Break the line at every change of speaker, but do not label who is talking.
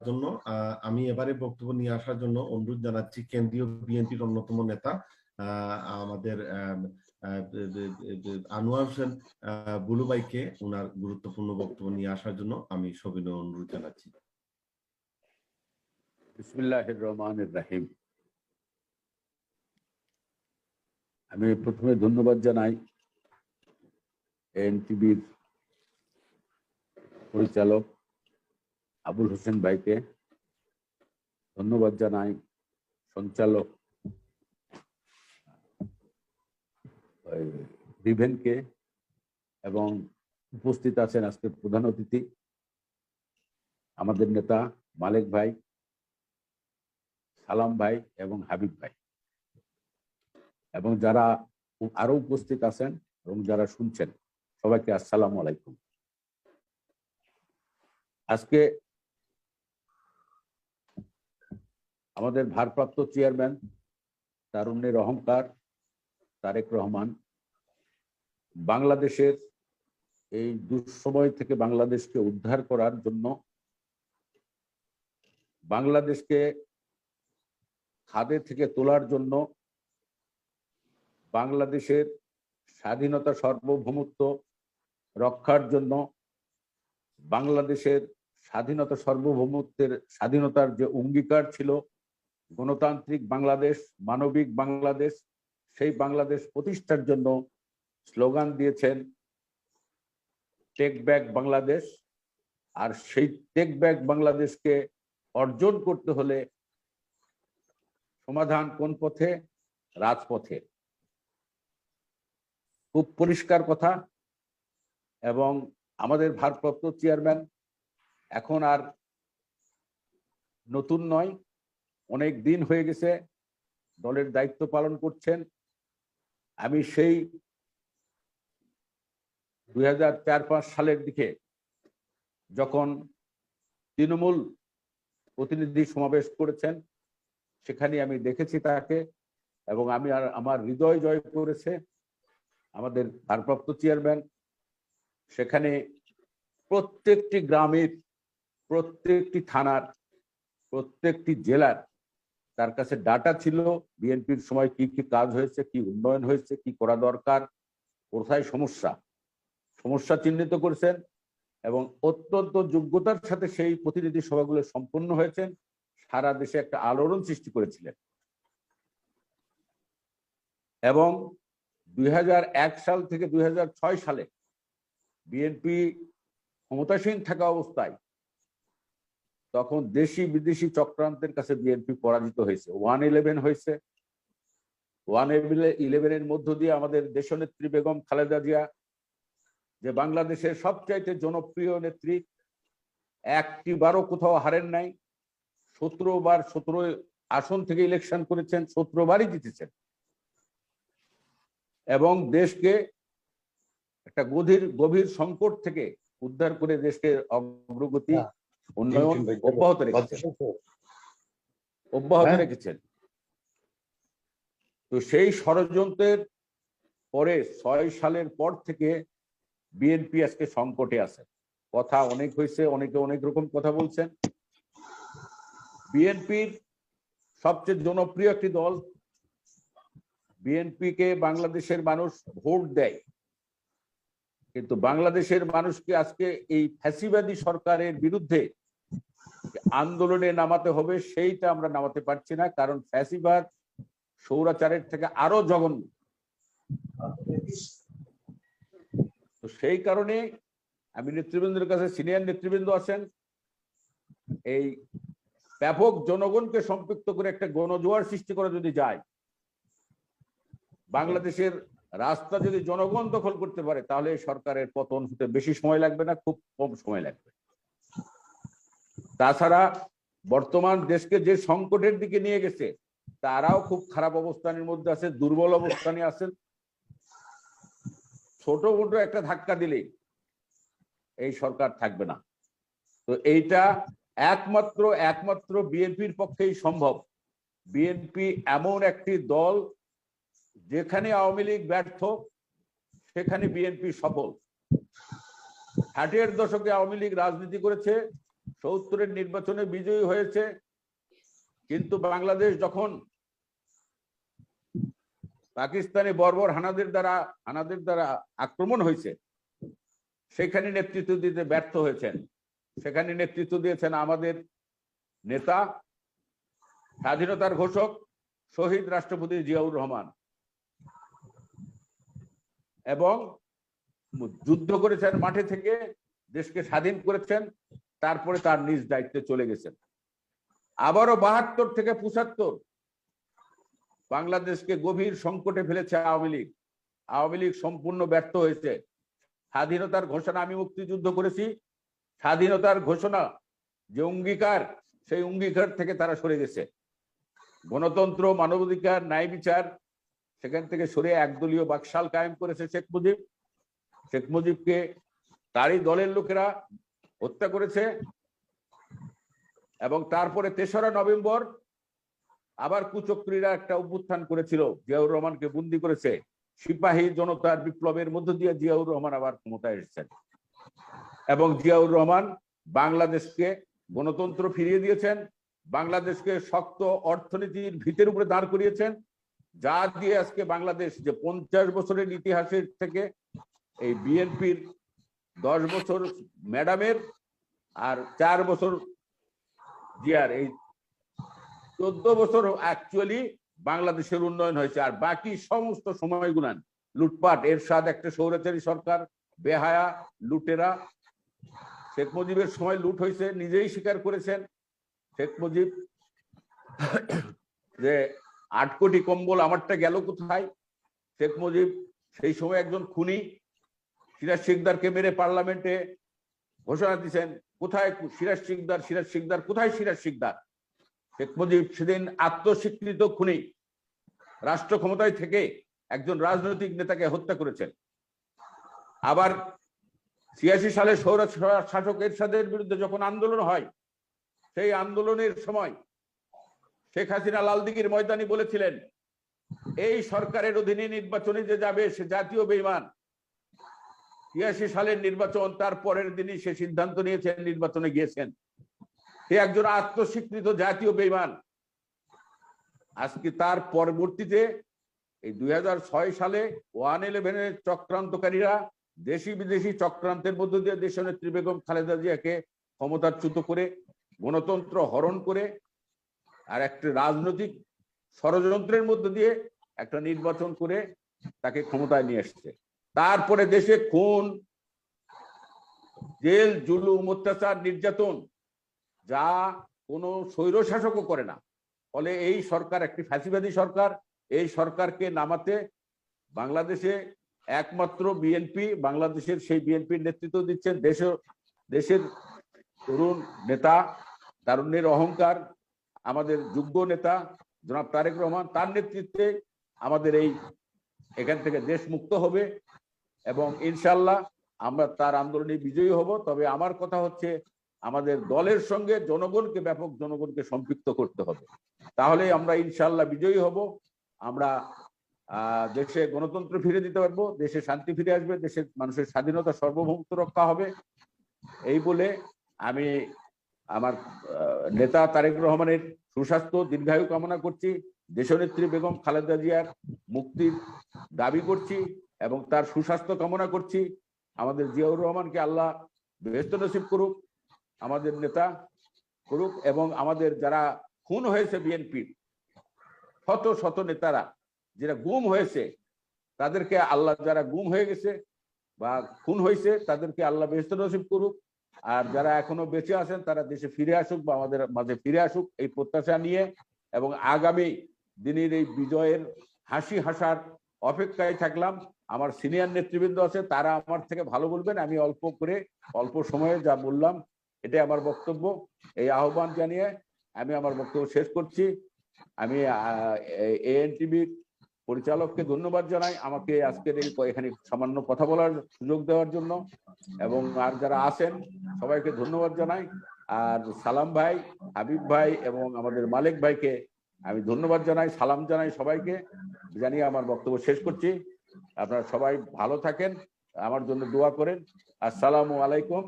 জন্য আমি এবারে বক্তব্য নিয়ে আসার জন্য অনুরোধ জানাচ্ছি কেন্দ্রীয় বিএনপির অন্যতম নেতা আমাদের আনোয়ার হোসেন বুলু ভাইকে ওনার গুরুত্বপূর্ণ বক্তব্য নিয়ে আসার জন্য আমি সবিনয় অনুরোধ জানাচ্ছি।
বিসমিল্লাহির রহমানির রহিম। আমি প্রথমে ধন্যবাদ জানাই এনটিভির পরিচালক আবুল হোসেন ভাইকে, ধন্যবাদ জানাই সঞ্চালক রিভেনকে, এবং উপস্থিত আছেন আজকের প্রধান অতিথি আমাদের নেতা মালেক ভাই, সালাম ভাই এবং হাবিব ভাই, এবং যারা আরো উপস্থিত আছেন এবং যারা শুনছেন সবাইকে আসসালামু আলাইকুম। আজকে আমাদের ভারপ্রাপ্ত চেয়ারম্যান তারুণ্যের অহংকার তারেক রহমান বাংলাদেশের এই দুঃসময় থেকে বাংলাদেশকে উদ্ধার করার জন্য, বাংলাদেশকে খাদে থেকে তোলার জন্য, বাংলাদেশের স্বাধীনতা সার্বভৌমত্ব রক্ষার জন্য, বাংলাদেশের স্বাধীনতা সার্বভৌমত্বের স্বাধীনতার যে অঙ্গীকার ছিল, গণতান্ত্রিক বাংলাদেশ, মানবিক বাংলাদেশ, সেই বাংলাদেশ প্রতিষ্ঠার জন্য স্লোগান দিয়েছেন টেক ব্যাক বাংলাদেশ। আর সেই টেক ব্যাক বাংলাদেশকে অর্জন করতে হলে সমাধান কোন পথে? রাজপথে। খুব পরিষ্কার কথা। এবং আমাদের ভারপ্রাপ্ত চেয়ারম্যান এখন আর নতুন নয়, অনেক দিন হয়ে গেছে দলের দায়িত্ব পালন করছেন। আমি সেই 2004-05 সালের দিকে যখন তৃণমূল প্রতিনিধি সমাবেশ করেছেন, সেখানে আমি দেখেছি তাকে, এবং আমার হৃদয় জয় করেছে আমাদের ভারপ্রাপ্ত চেয়ারম্যান। সেখানে প্রত্যেকটি গ্রামের, প্রত্যেকটি থানার, প্রত্যেকটি জেলার তার কাছে ডাটা ছিল, বিএনপির সময় কি কি কাজ হয়েছে, কি উন্নয়ন হয়েছে, কি করা দরকার, কোথায় সমস্যা চিহ্নিত করেছেন, এবং অত্যন্ত যোগ্যতার সাথে সেই প্রতিনিধি সভাগুলো সম্পন্ন হয়েছেন। সারা দেশে একটা আলোড়ন সৃষ্টি করেছিলেন। এবং 2001 সাল থেকে 2006 সালে বিএনপি ক্ষমতাসীন থাকা অবস্থায় তখন দেশি বিদেশি চক্রান্তের কাছে বিএনপি পরাজিত হয়েছে। 1-11 হয়েছে। 1-11-এর মধ্য দিয়ে আমাদের দেশনেত্রী বেগম খালেদা জিয়া, যে বাংলাদেশের সবচাইতে জনপ্রিয় নেত্রী, একটি বারও কোথাও হারেন নাই, 17 বার 17 আসন থেকে ইলেকশন করেছেন, 17 বারই জিতেছেন, এবং দেশকে একটা গভীর সংকট থেকে উদ্ধার করে দেশকে অগ্রগতি উন্নয়ন অব্যাহত রেখেছেন। তো সেই ষড়যন্ত্রের পরে 6 সালের পর থেকে বিএনপি আজকে সংকটে আছে। কথা অনেক হয়েছে, অনেকে অনেক রকম কথা বলছেন। বিএনপির সবচেয়ে জনপ্রিয় একটি দল, বিএনপিকে বাংলাদেশের মানুষ ভোট দেয়, কিন্তু বাংলাদেশের মানুষকে আজকে এই ফ্যাসিবাদী সরকারের বিরুদ্ধে আন্দোলনে নামাতে হবে, সেইটা আমরা নামাতে পারছি না। কারণ ফ্যাসিবাদ স্বৈরাচারের থেকে আরো জঘন্য। তো সেই কারণে আমি নেতৃবৃন্দের কাছে, সিনিয়র নেতৃবৃন্দ আছেন, এই ব্যাপক জনগণকে সম্পৃক্ত করে একটা গণজোয়ার সৃষ্টি করা যদি যায়, বাংলাদেশের রাস্তা যদি জনগণ দখল করতে পারে, তাহলে এই সরকারের পতন হতে বেশি সময় লাগবে না, খুব কম সময় লাগবে। তাছাড়া বর্তমান দেশকে যে সংকটের দিকে নিয়ে গেছে, তারাও খুব খারাপ অবস্থানের মধ্যে আছে, দুর্বল অবস্থানে আছেন। ছোট মোটো একটা ধাক্কা দিলেই এই সরকার থাকবে না। তো এইটা একমাত্র বিএনপির পক্ষেই সম্ভব। বিএনপি এমন একটি দল, যেখানে আওয়ামী লীগ ব্যর্থ, সেখানে বিএনপি সফল। 60-এর দশকে আওয়ামী লীগ রাজনীতি করেছে, 70-এর নির্বাচনে বিজয়ী হয়েছে, কিন্তু বাংলাদেশ যখন পাকিস্তানি বর্বর হানাদের দ্বারা আক্রমণ হয়েছে, সেখানে নেতৃত্ব দিতে ব্যর্থ হয়েছেন। সেখানে নেতৃত্ব দিয়েছেন আমাদের নেতা, স্বাধীনতার ঘোষক শহীদ রাষ্ট্রপতি জিয়াউর রহমান, এবং যুদ্ধ করেছেন, মাঠে থেকে দেশকে স্বাধীন করেছেন, তারপরে তার নিজ দায়িত্বে চলে গেছেন। আবারও 72 থেকে 75 বাংলাদেশকে গভীর সংকটে ফেলেছে আওয়ামী লীগ। আওয়ামী লীগ সম্পূর্ণ ব্যর্থ হয়েছে। স্বাধীনতার ঘোষণা, আমি মুক্তিযুদ্ধ করেছি, স্বাধীনতার ঘোষণা যে অঙ্গীকার, সেই অঙ্গীকার থেকে তারা সরে গেছে। গণতন্ত্র, মানবাধিকার, ন্যায় বিচার, সেখান থেকে সরে একদলীয় বাকশাল কায়েম করেছে শেখ মুজিব। শেখ মুজিবকে তারই দলের লোকেরা হত্যা করেছে, এবং তারপরে 3রা নভেম্বর আবার কুচক্রীরা একটা অভ্যুত্থান করেছিল, জিয়াউর রহমানকে বন্দী করেছে। সিপাহী জনতার বিপ্লবের মধ্য দিয়ে জিয়াউর রহমান আবার ক্ষমতায় এসেছেন, এবং জিয়াউর রহমান বাংলাদেশকে গণতন্ত্র ফিরিয়ে দিয়েছেন, বাংলাদেশকে শক্ত অর্থনীতির ভিতের উপরে দাঁড় করিয়েছেন, যা দিয়ে আজকে বাংলাদেশ যে 50 বছরের ইতিহাসের থেকে এই বিএনপির 10 বছর ম্যাডামের আর 4 বছর জিয়ার, এই 14 বছর অ্যাকচুয়ালি বাংলাদেশের উন্নয়ন হয়েছে। আর বাকি সমস্ত সময়গুলান লুটপাট, এরশাদ একটা স্বৈরাচারী সরকার, বেহায়া লুটেরা। শেখ মুজিবের সময় লুট হয়েছে, নিজেই স্বীকার করেছেন শেখ মুজিব, যে 8 কোটি কম্বল আমারটা গেল কোথায়। শেখ মুজিব সেই সময় একজন খুনি, সিরাজ শিকদারকে মেরে পার্লামেন্টে ঘোষণা দিচ্ছেন, কোথায় সিরাজ শিকদার, কোথায় সিরাজ শিকদার। শেখ মুজিব সেদিন আত্মস্বীকৃত খুনি, রাষ্ট্র ক্ষমতায় থেকে একজন রাজনৈতিক নেতাকে হত্যা করেছেন। আবার 86 সালে স্বৈরাচার শাসক এরশাদের বিরুদ্ধে যখন আন্দোলন হয়, সেই আন্দোলনের সময় শেখ হাসিনা লালদিঘির ময়দানে বলেছিলেন, এই সরকারের অধীনে নির্বাচনে যে যাবে সে জাতীয় বেঈমান। 86 সালের নির্বাচন, তার পরের দিনই সে সিদ্ধান্ত নিয়েছেন, নির্বাচনে গিয়েছেন। সে একজন আত্মস্বীকৃত জাতীয় বেঈমান। আজকে তার পরবর্তীতে এই 2006 সালে 111-এর চক্রান্তকারীরা দেশি বিদেশি চক্রান্তের মধ্য দিয়ে দেশনেত্রী বেগম খালেদা জিয়াকে ক্ষমতাচ্যুত করে, গণতন্ত্র হরণ করে, আর একটা রাজনৈতিক ষড়যন্ত্রের মধ্য দিয়ে একটা নির্বাচন করে তাকে ক্ষমতায় নিয়ে এসছে। তারপরে দেশে খুন, জেল, জুলুম, অত্যাচার, নির্যাতন, যা কোনো স্বৈরশাসকও করে না। ফলে এই সরকার একটি ফ্যাসিবাদী সরকার। এই সরকারকে নামাতে বাংলাদেশে একমাত্র বিএনপি, বাংলাদেশের সেই বিএনপির নেতৃত্ব দিচ্ছেন দেশের তরুণ নেতা, তারুণ্যের অহংকার, আমাদের যোগ্য নেতা জনাব তারেক রহমান। তার নেতৃত্বে আমাদের এখান থেকে দেশ মুক্ত হবে, এবং ইনশাল্লাহ আমরা তার আন্দোলনে বিজয়ী হব। তবে আমার কথা হচ্ছে, আমাদের দলের সঙ্গে ব্যাপক জনগণকে সম্পৃক্ত করতে হবে, তাহলে আমরা ইনশাল্লাহ বিজয়ী হব। আমরা দেশে গণতন্ত্র ফিরে দিতে পারবো, দেশে শান্তি ফিরে আসবে, দেশের মানুষের স্বাধীনতা, সার্বভৌমত্ব রক্ষা হবে। এই বলে আমি আমার নেতা তারেক রহমানের সুস্বাস্থ্য, দীর্ঘায়ু কামনা করছি, দেশনেত্রী বেগম খালেদা জিয়ার মুক্তির দাবি করছি, এবং তার সুস্বাস্থ্য কামনা করছি। আমাদের জিয়াউর রহমানকে আল্লাহ বেহেশত নসিব করুক, আমাদের নেতা করুক, এবং আমাদের যারা খুন হয়েছে বিএনপির শত শত নেতারা যারা গুম হয়েছে, তাদেরকে আল্লাহ, যারা গুম হয়ে গেছে বা খুন হয়েছে, তাদেরকে আল্লাহ বেহেশত নসিব করুক। আর যারা এখনো বেঁচে আছেন তারা দেশে ফিরে আসুক বা আমাদের মাঝে ফিরে আসুক, এই প্রত্যাশা নিয়ে, এবং আগামী দিনের এই বিজয়ের হাসি হাসার অপেক্ষায় থাকলাম। আমার সিনিয়র নেতৃবৃন্দ আছে, তারা আমার থেকে ভালো বলবেন। আমি অল্প সময়ে যা বললাম, এটাই আমার বক্তব্য। এই আহ্বান জানিয়ে আমি আমার বক্তব্য শেষ করছি। আমি এএনটিভির পরিচালককে ধন্যবাদ জানাই আমাকে আজকের এখানে সামান্য কথা বলার সুযোগ দেওয়ার জন্য, এবং আর যারা আছেন সবাইকে ধন্যবাদ জানাই। আর সালাম ভাই, হাবিব ভাই এবং আমাদের মালিক ভাইকে আমি ধন্যবাদ জানাই, সালাম জানাই সবাইকে, জানিয়ে আমার বক্তব্য শেষ করছি। আপনারা সবাই ভালো থাকেন, আমার জন্য দোয়া করেন। আসসালামু আলাইকুম।